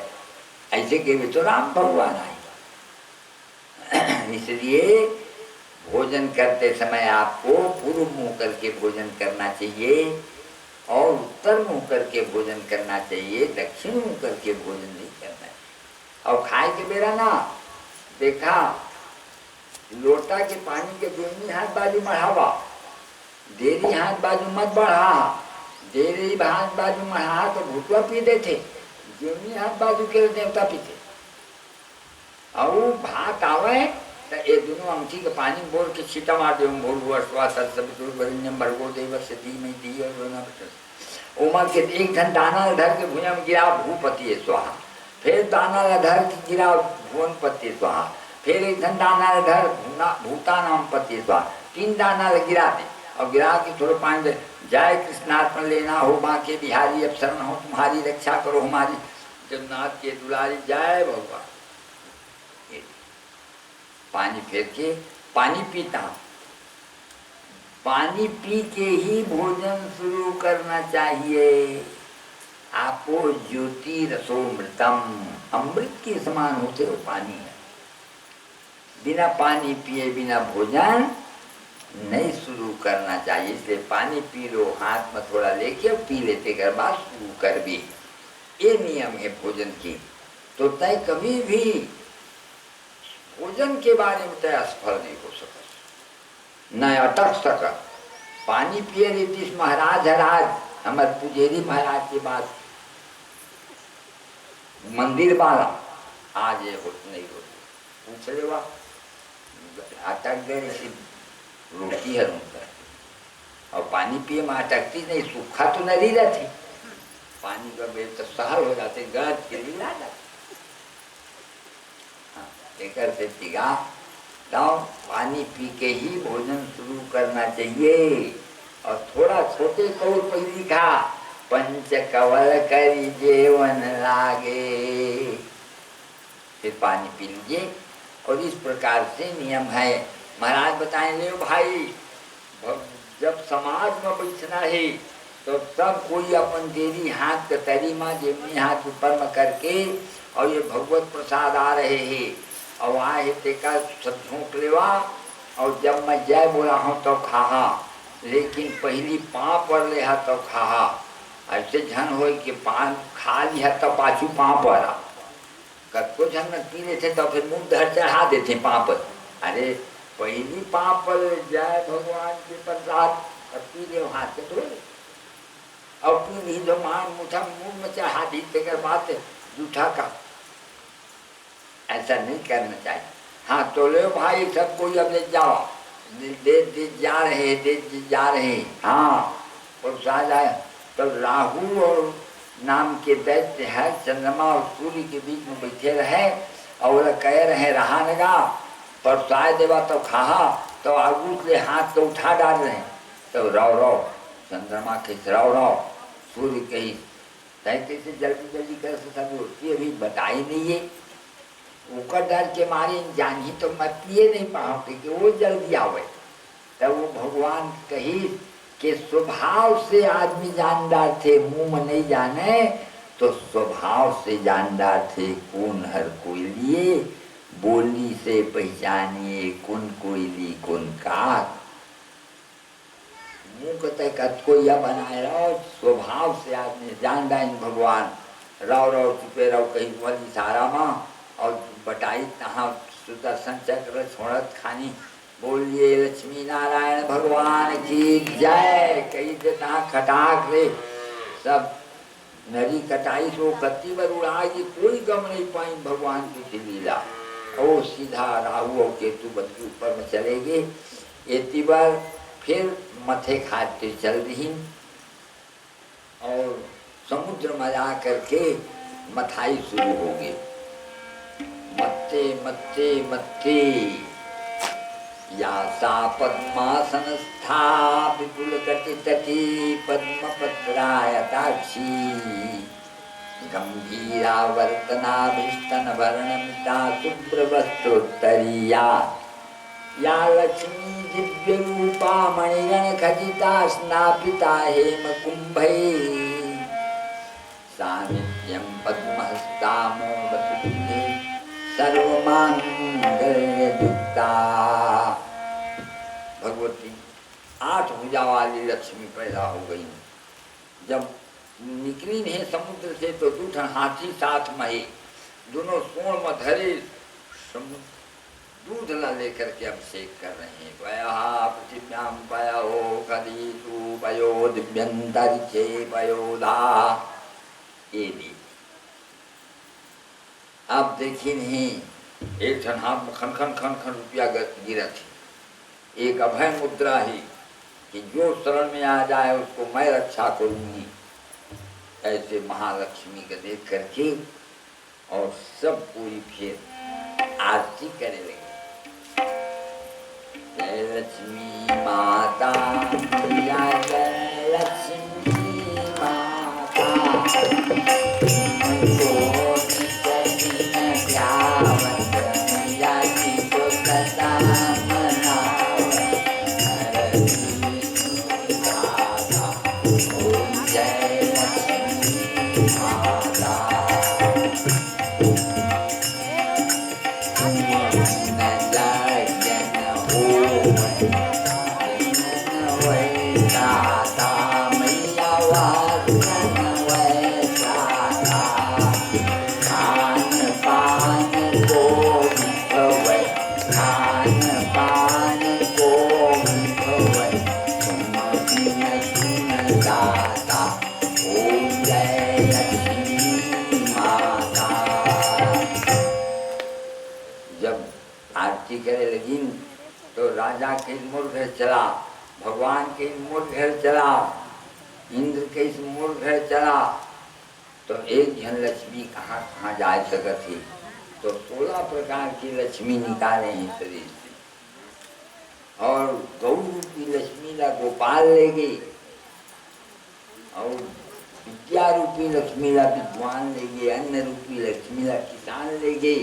ऐसे के भी तो राम भगवान आएगा। इसलिए भोजन करते समय आपको पूर्व मुँह करके भोजन करना चाहिए और उत्तर मुँह करके भोजन करना चाहिए, दक्षिण मुँह करके भोजन नहीं करना है। और खाए के बेरा ना देखा लोटा के पानी के दोनों हाथ बाजू बढ़ावा, देरी हाथ बाजू मत बढ़ा। देरी हाथ बाजू बढ़ा तो भूतवा पी देते, दोनों हाथ बाजू के देवता पीते। और भात आवे तो ये दोनों अंगठी के पानी बोल के छीटा मार दे भर्गो देवस्य धीमहि धियो यो न प्रचोदयात्। उमर के एक धन दाना धर के भुजा में गिरा भूपति स्वाहा, फिर दाना धर के गिरा भुवनपति स्वाहा, फिर एक धन दाना धर भूता नाम पति स्वाहा। 3 दाना गिरा दे और गिरा के थोड़े पानी दे जय कृष्णार्पण लेना हो माँ के बिहारी अब शरण हो तुम्हारी रक्षा करो हमारी जगन्नाथ के दुलारी जय भगवान। पानी फेर के पानी पीता पानी पी के ही भोजन शुरू करना चाहिए। आपो ज्योति रसोमृतम, अमृत के समान होते हो पानी है। बिना पानी पिए बिना भोजन नहीं शुरू करना चाहिए। इसलिए पानी पी लो, हाथ में थोड़ा लेके पी लेते कर बाद शुरू कर भी। ये नियम है भोजन की। तो तय कभी भी भोजन के बारे में तय असफल नहीं हो सका, न अटक सका। पानी पिए रीतिश महाराज हराज हमारे पुजेरी महाराज के बाद मंदिर वाला आज ये हो नहीं होती। पूछ ले वाह अटक गए इसी रोटी है उनका, और पानी पिए में अटकती नहीं, सूखा तो नहीं रहती। पानी का बेल तो सहल हो जाते, गद के लिए ला जाते। लेकर से तिगा दाओ, पानी पी के ही भोजन शुरू करना चाहिए। और थोड़ा छोटे कौर पर लिखा, पंच कवल करी जेवन लागे। फिर पानी पी लीजिए। और इस प्रकार से नियम है। महाराज बताएं, ले भाई, जब समाज में बैठना है तो सब कोई अपन तेरी हाथ कतरी में जेमनी हाथ ऊपर में करके, और ये भगवत प्रसाद आ रहे हैं, और वहाँ है तेका सब झोंक लेवा। और जब मैं जय बोला हूँ तो खाहा, लेकिन पहली पाँव पर ले हा तो खाहा। ऐसे झन हो कि पान खा लिया तो पाछू पाँव पर आ, कतो झन में पी लेते तो फिर मुँह धर चढ़ा देते पाँव पर। अरे पहली पाँव पर जय भगवान के प्रसाद, और पी ले हाथ के धो, और पी ली जो मान मुठा मुँह में चढ़ा दी, तेकर बात जूठा का ऐसा नहीं करना चाहिए। हाँ तो ले भाई, सब कोई अब ले जाओ, दे जा रहे। हाँ प्रसाद आया। तो राहु और नाम के दैत्य है, चंद्रमा और सूर्य के बीच में बैठे रहे, और कह रहे रहा नगा प्रसाद देवा तो खाहा। तो आगू से हाथ तो उठा डाल रहे, तो रौ चंद्रमा के रौ सूर्य के ही दैत्य से जल्दी कर सब रोटी अभी बताई नहीं है। उसका डर के मारे जान ही तो मैं पिए नहीं पाऊँ कि वो जल्दी आवे। तब वो भगवान कही कि स्वभाव से आदमी जानदार थे, मुंह में नहीं जाने तो स्वभाव से जानदार थे। कौन हर कोई लिए, बोली से पहचानिए कौन कोयली कौन काक। मुंह कहते कत को यह बनाए रहो, स्वभाव से आदमी जानदार भगवान। रौ चुपे रहो कहीं बोली इशारा माँ, और बटाई तहाँ सुदर्शन चक्र छोड़त खानी। बोलिए लक्ष्मी नारायण भगवान की जय। कही तहाँ खटाक रे सब नरी कटाई सो कत्ती बर उड़ाई, कोई गम नहीं पाई भगवान की लीला। ओ सीधा राहु और केतु बत्ती ऊपर में चलेगे। एती बार फिर मथे खाते चल रही, और समुद्र में जा करके मथाई शुरू होगी। मत्ते मत्ते मत्ते या सा पद्मासनस्था विपुलकटि तटी पद्मपत्रायताक्षी गंभीरावर्तनाभिष्टनभरणमिता शुभ्रवस्त्रोत्तरीया या लक्ष्मी दिव्यरूपा मणिगणखचिता स्नापिता हेमकुम्भैः सा नित्यं पद्महस्तामोऽवतुते सर्वमांगल्ययुक्ता। भगवती 8 भुजा वाली लक्ष्मी पैदा हो गई। जब निकली नहीं समुद्र से तो 2 हाथी साथ में, दोनों सोण में धरे दूध ला लेकर के अभिषेक कर रहे हैं। पया पृथिव्याम पयो कदीसु पयो दिव्यंतरिक्षे पयोधा। ये भी आप देखिए नहीं, एक ठन हाथ में खन खन रुपया गिरा थी। एक अभय मुद्रा ही कि जो शरण में आ जाए उसको मैं रक्षा करूंगी। ऐसे महालक्ष्मी को देख करके और सब कोई फिर आरती करे लगे। जय लक्ष्मी माता, जय लक्ष्मी माता, पान को भवै, खान पान को भवै, तुम बिन सुन दाता ओम जय लक्ष्मी माता। जब आरती करे लगी तो राजा के मूल घर चला, भगवान के मूल घर चला, इंद्र के इस मूल घर चला। तो एक जन लक्ष्मी कहाँ कहाँ जा सकत थी, तो 16 प्रकार की लक्ष्मी निकाले हैं शरीर से। और गौ रूपी लक्ष्मी ला गोपाल ले गई, और विद्या रूपी लक्ष्मी ला विद्वान ले गए, अन्न रूपी लक्ष्मी ला किसान ले गए,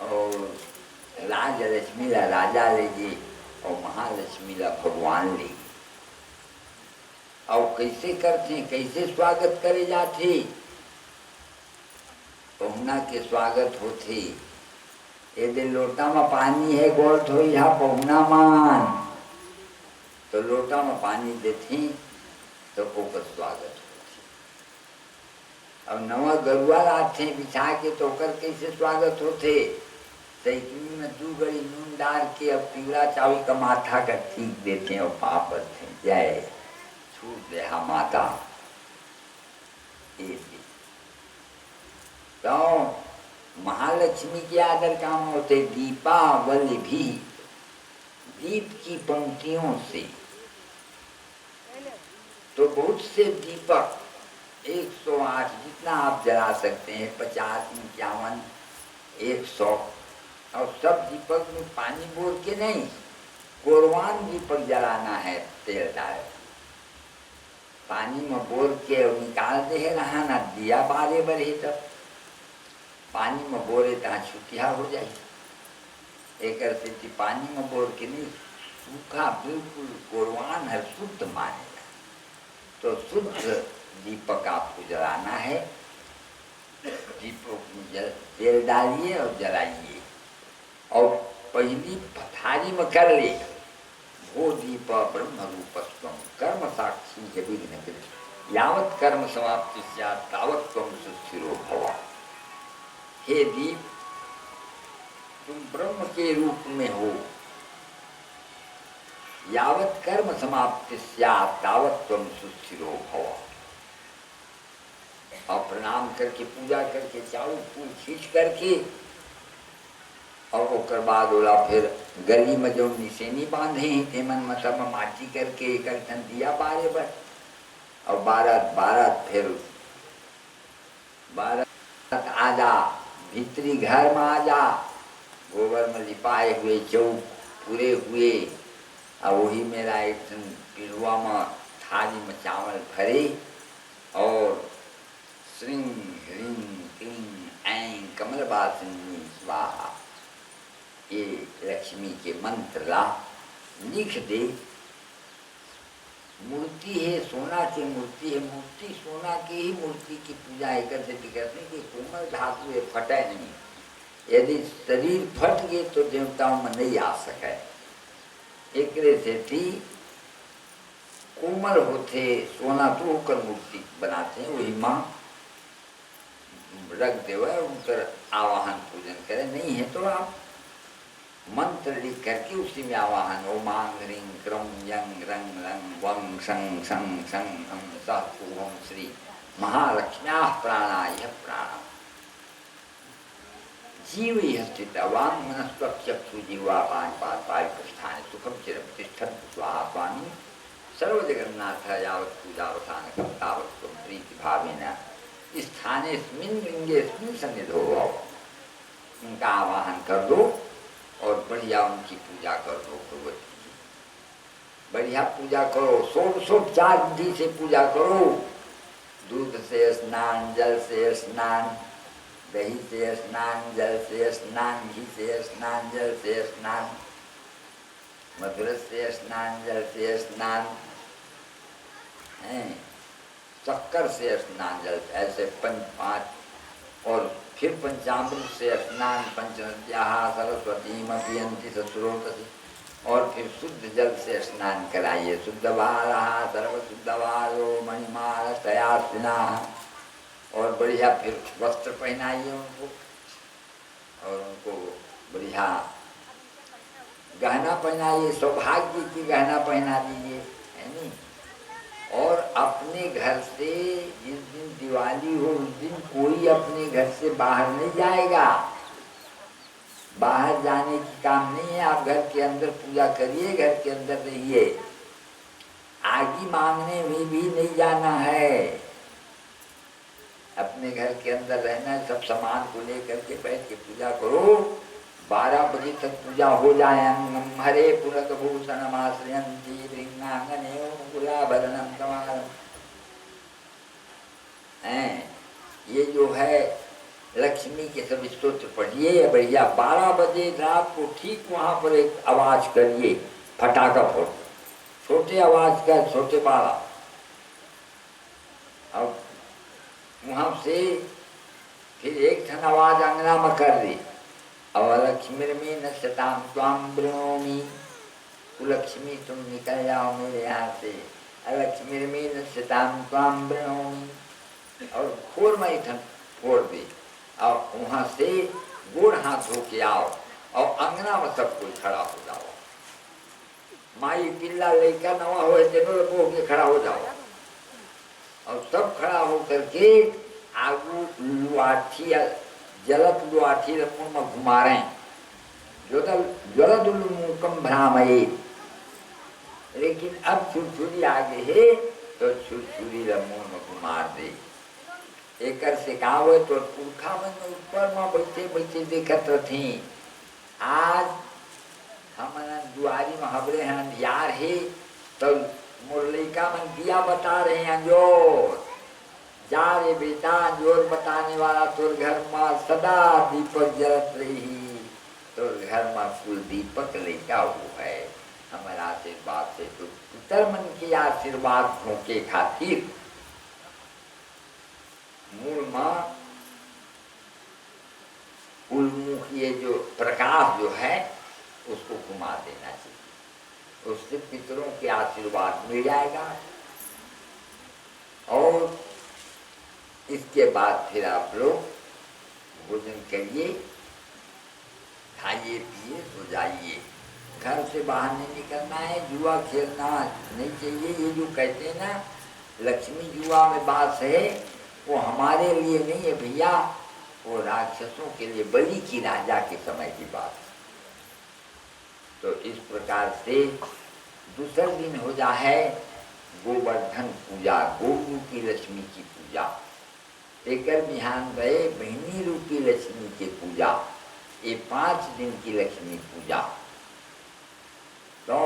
और राज लक्ष्मी ला राजा ले गए, और महालक्ष्मी ला भगवान ले गए। और कैसे करते, कैसे स्वागत करे जाते, पहुना के स्वागत होते। यदि लोटा में पानी है गोल थोड़ी हा पहुना मान, तो लोटा में पानी देते तो ओकर स्वागत होते। अब नवा गरुआ लाते बिछा के तो ओकर कैसे स्वागत होते, सैकड़ी में 2 गड़ी नून डाल के अब पीला चावल का माथा का ठीक देते हैं और पाप रखते हैं, जय छूट देहा माता। तो महालक्ष्मी के आदर काम होते दीपावली भी, दीप की पंक्तियों से। तो बहुत से दीपक 108 जितना आप जला सकते हैं, 50, 51, 100, और सब दीपक में पानी बोल के नहीं, कोरवान दीपक जलाना है, तेल डाल पानी में बोल के निकाल दे रहा ना, दिया बारे बरे तब पानी में बोरे तहाँ छुटिया हो जाए। एक स्थिति पानी में बोल के नहीं, सूखा बिल्कुल कोरवान है, शुद्ध मानेगा। तो शुद्ध दीपक आपको जलाना है, दीपक में तेल डालिए और जलाइए, और पहली पथारी में कर ले, वो दीप ब्रह्म रूपस्वम कर्म साक्षी जविघ्न, यावत कर्म समाप्ति स्यात् तावत् त्वं सुस्थिरो भव। हे दीप, तुम ब्रह्म के रूप में हो, यावत कर्म समाप्ति स्यात् तावत् त्वं सुस्थिरो भव। और प्रणाम करके पूजा करके चारों फूल खींच करके, और ओकर बाद बोला फिर गली में जो निशेनी बांधे हैं तेमन मतलब माटी करके एक दिया बारे बर, और बारात फिर बारात आ जा, भीतरी घर में आ जा, गोबर में लिपाए हुए चौक पूरे हुए, और वही मेरा एक पिलुआ में थाली में चावल भरे, और श्रीं ह्रीं क्लीं ऐं कमलवासिनी स्वाहा, ये लक्ष्मी के मंत्र ला लिख दे। मूर्ति है, सोना की मूर्ति है, मूर्ति सोना की ही मूर्ति की पूजा एक से करने की कोमल धातु है, फटे नहीं। यदि शरीर फट गए तो देवताओं में नहीं आ सके। एक से थी कोमल होते सोना तो होकर मूर्ति बनाते हैं, वही माँ रख देव उनकर आवाहन पूजन करे। नहीं है तो आप मंत्र लिख करके उसी में आवाहन, ओम ह्रीं क्रम यंग रंग रंग वं शं शं शं हम सहम श्री महालक्ष्म्या प्राणाय प्राण जीव स्थित वांग मनस्वक्षु जीवा पाणिपात पारिपृष्ठान सुखम चिरप्रतिष्ठन स्वाहा स्वामी सर्वजगन्नाथ यावत् पूजावसान तावत् त्वं प्रीति भावेन स्थानेस्मिन् लिंगेस्मिन् सन्निधो भव। उनका आवाहन कर दो और बढ़िया उनकी पूजा कर दो। भगवती जी बढ़िया पूजा करो, षोडशोपचार विधि से पूजा करो। दूध से स्नान, जल से स्नान, दही से स्नान, जल से स्नान, घी से स्नान, जल से स्नान, मधुर से स्नान, जल से स्नान, शक्कर से स्नान, जल, ऐसे 5 और फिर पंचामृत से स्नान, पंचनद्या सरस्वती मपियंती ससुरोतसी, और फिर शुद्ध जल से स्नान कराइए। शुद्ध बाला सर्वशुद्ध बालो मणिमाल तया स्ना, और बढ़िया फिर वस्त्र पहनाइए उनको, और उनको बढ़िया गहना पहनाइए, सौभाग्य की गहना पहना दीजिए, है नहीं। और अपने घर से जिस दिन दिवाली हो उस दिन कोई अपने घर से बाहर नहीं जाएगा। बाहर जाने की काम नहीं है, आप घर के अंदर पूजा करिए, घर के अंदर रहिए। आगे मांगने में भी नहीं जाना है, अपने घर के अंदर रहना है। सब सामान को लेकर के बैठ के पूजा करो, 12 बजे तक पूजा हो जाए। हरे पुरक भूषण आश्रयंती भृंगांगने गुलाभरणम कमालम। ये जो है लक्ष्मी के सब स्तोत्र पढ़िए बढ़िया। 12 बजे रात को ठीक वहां पर एक आवाज करिए, फटाका फोड़, छोटे आवाज का, छोटे 12। अब वहां से फिर एक ठन आवाज अंगना में कर दी, अवलक्ष्मी न शताम त्वाम ब्रह्मी, कुलक्ष्मी तुम निकल जाओ मेरे यहाँ से, अलक्ष्मी न शताम त्वाम ब्रह्मी। और खोर में ठन फोड़ दी, और वहां से गोड़ हाथ धो के आओ, और अंगना में सब कोई खड़ा हो जाओ। माई पिल्ला लेकर नवा हो के खड़ा हो जाओ, और सब खड़ा हो करके आगू लुआठी जलत लुआठी मुंह में घुमा रहे हैं, ज्वलदुल्मुखम भ्रामये। लेकिन अब छुरछुरी आगे है तो छुरछुरी मुंह में घुमा दे। एक सिखावे तो पुरखा मन ऊपर में बैठे बैठे देखत रही। आज हम दुआरी में हबरे हैं अंधियार है, तो मुरलिका मन दिया बता रहे हैं अंजोर, जा रे बेटा अंजोर बताने वाला तोर घर में सदा दीपक जलत रही, तोर घर में कुल दीपक लेका वो है। हमारा आशीर्वाद से तो पितर मन की आशीर्वाद भोंके खातिर मूल माँ उन्मुख ये जो प्रकाश जो है उसको घुमा देना चाहिए, उससे पितरों के आशीर्वाद मिल जाएगा। और इसके बाद फिर आप लोग भोजन करिए, खाइए पिए, सो जाइए। घर से बाहर नहीं निकलना है, जुआ खेलना नहीं चाहिए। ये जो कहते हैं ना लक्ष्मी जुआ में बात है, वो हमारे लिए नहीं है भैया, वो राक्षसों के लिए, बलि की राजा के समय की बात। तो इस प्रकार से दूसरा दिन हो जाए गोवर्धन पूजा, गोरू की लक्ष्मी की पूजा। एकर बिहान रहे बहनी रूपी लक्ष्मी की पूजा, ये 5 दिन की लक्ष्मी पूजा। तो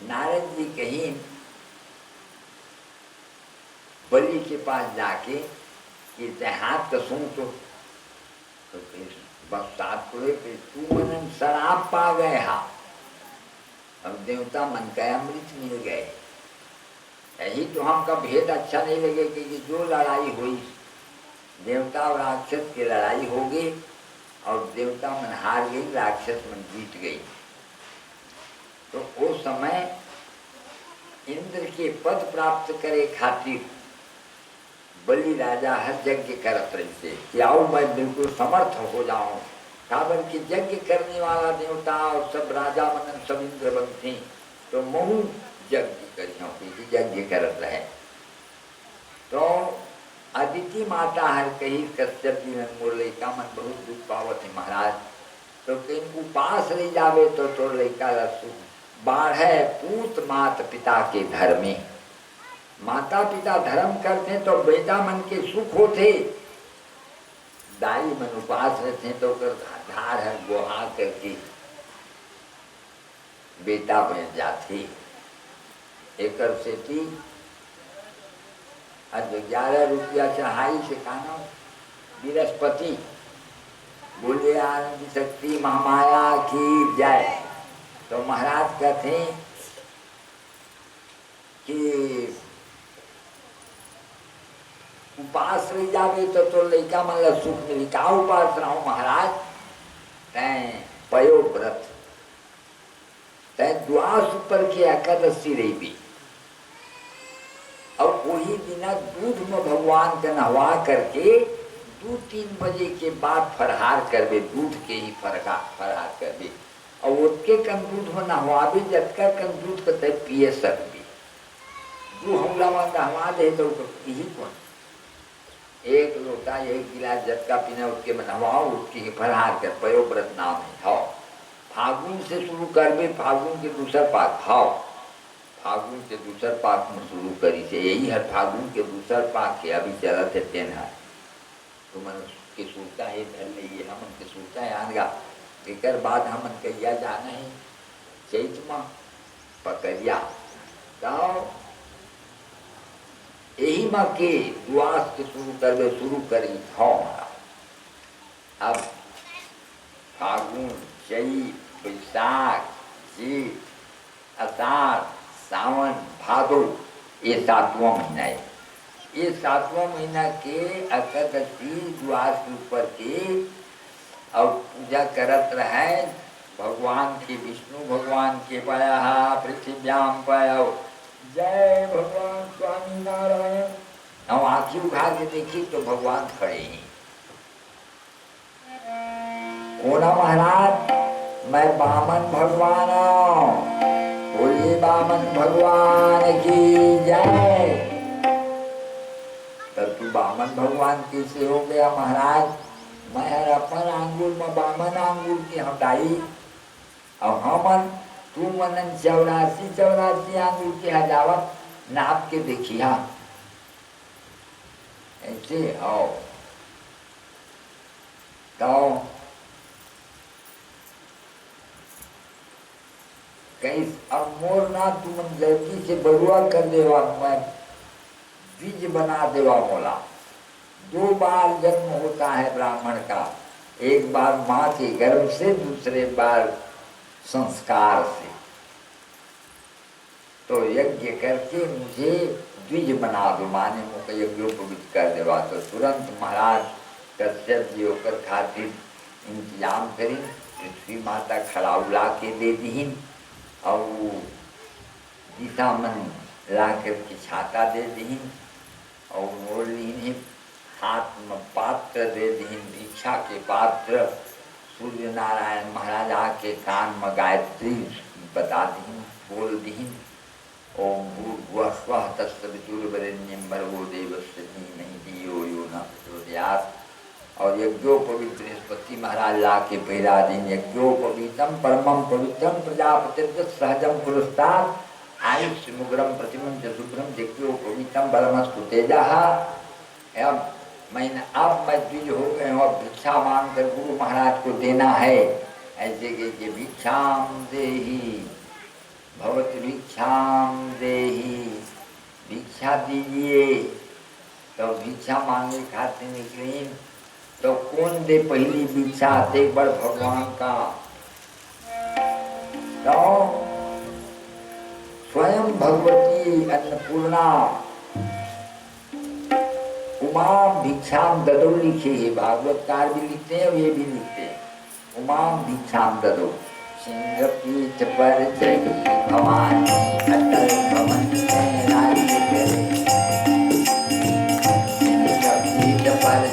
नारद जी कहीं बलि के पास जाके कि हाथ तो सुन, तो बरसात को तू मन शराब पा गए हा, अब देवता मन का अमृत मिल गए। यही तो हमका भेद अच्छा नहीं लगे कि जो लड़ाई हुई देवता और राक्षस की लड़ाई हो गई, और देवता मन हार गई, राक्षस मन जीत गई। तो उस समय इंद्र के पद प्राप्त करे खातिर बलि राजा हर यज्ञ करत रही थे कि आओ मैं बिल्कुल समर्थ हो जाऊं। काबर की यज्ञ करने वाला देवता और सब राजा मनन सब इंद्र बनते, तो महु यज्ञ करियो यज्ञ करत रहे। तो अदिति माता हर कही कश्यप जी ने मुरलिका मन बहुत दुख पावत है महाराज, तो कहीं उपास रह जावे तो लड़का रसु बाढ़े पूत मात पिता के धर्म में। माता पिता धर्म करते तो बेटा मन के सुख होते, दाई मन उपास रहते तो कर धार है गोहा करके बेटा बन जाते। एक सेठी आज 11 रुपया चढ़ाई से काना बृहस्पति बोले आनंद शक्ति महामाया की जय। तो महाराज कहते कि उपास रह जावे तो लड़का मतलब सुख मिली। का उपास रहो महाराज, तैं पयो व्रत, तैं द्वास ऊपर के एकादशी रही भी, और वही दिन दूध में भगवान के नहवा करके 2-3 बजे के बाद फरहार करबे, दूध के ही फरहार करबे और उसके कन दूध हो नहवाबे, जतका कन दूध कते पिए सकबे। 2 हौला में नहवा दे तो यही कौन 1 लोटा 1 गिलास जतका पीना उसके में नहवाओ, उसके फरहार कर पयो व्रत नाम है। हाँ फागुन से शुरू करबे, फागुन के दूसर पाक। हाँ फागुन के दूसर पाक में शुरू करी से, यही है फागुन के दूसर पाक के अभी चलत है तेन है। तो मन के सूता है धर लिए, हमन के सूता है आनगा एक बाद हमन कहिया जाना है चैत में पकड़िया। तो यही माँ के दुआस के शुरू करबे, शुरू करी था हमारा। अब फागुन चैत बैसाख जेठ आषाढ़ सावन भादो ये 7वां महीना है। ये 7वां महीना के एकादशी द्वास के ऊपर के और पूजा करत रहे भगवान के, विष्णु भगवान के पाया पृथ्व्याम पाया। जय भगवान स्वामी नारायण। हम आँखी उठा के देखी तो भगवान खड़े हैं। कोना महाराज मैं बामन भगवान हूँ, बोलिए बामन भगवान की जय। तब तू बामन भगवान कैसे हो गया महाराज? मैं हर अपन आंगुल में बामन आंगुल की हटाई और हमन तू मनन 84 आंगुल की हजावत नाप के देखिया ऐसे आओ। तो कहीं अब मोर ना तुम जल्दी से बरुआ कर देवा, मैं बीज बना देवा मोला। 2 बार जन्म होता है ब्राह्मण का, एक बार माँ के गर्भ से, दूसरे बार संस्कार से। तो यज्ञ करके मुझे द्विज बना दो, माने मुझे यज्ञोपवीत कर देवा। तो तुरंत महाराज कश्यप जी होकर खातिर इंतजाम करी, पृथ्वी माता खड़ा ला के दे दी और गीता मन ला करके छाता दे दी और मोड़ ली, हाथ में पात्र दे दी, भिक्षा के पात्र। सूर्य नारायण महाराज आके कान में गायत्री बता दी, बोल दी ओम भूर्भुवः स्वः तत्सवितुर्वरेण्यं भर्गो देवस्य धीमहि धियो यो न प्रचोदयात्। और यज्ञोपवीत बृहस्पति महाराज ला के पैरा दिन, यज्ञोपवीतम परमं पवित्रम प्रजापतिर्यत् सहजम पुरस्तात् आयुष्य मुग्रम प्रतिमं च शुभ्रम यज्ञोपवीतम बलमस्तु तेजः। अब मैं द्विज हो गए हूँ, अब भिक्षा मांग कर गुरु महाराज को देना है। ऐसे कि भिक्षाम देहि भवति भिक्षाम देहि, भिक्षा दीजिए। तो भिक्षा मांगे खाते निकले तो कौन दे पहली भिक्षा? एक बार भगवान का। तो स्वयं भगवती अन्नपूर्णा उमा भिक्षाम ददो लिखे है, भागवतकार भी लिखते हैं और ये भी लिखते हैं उमा भिक्षाम ददो। सिंह पीठ पर जगी भवानी अटल भवन में राज्य करे, सिंह पीठ पर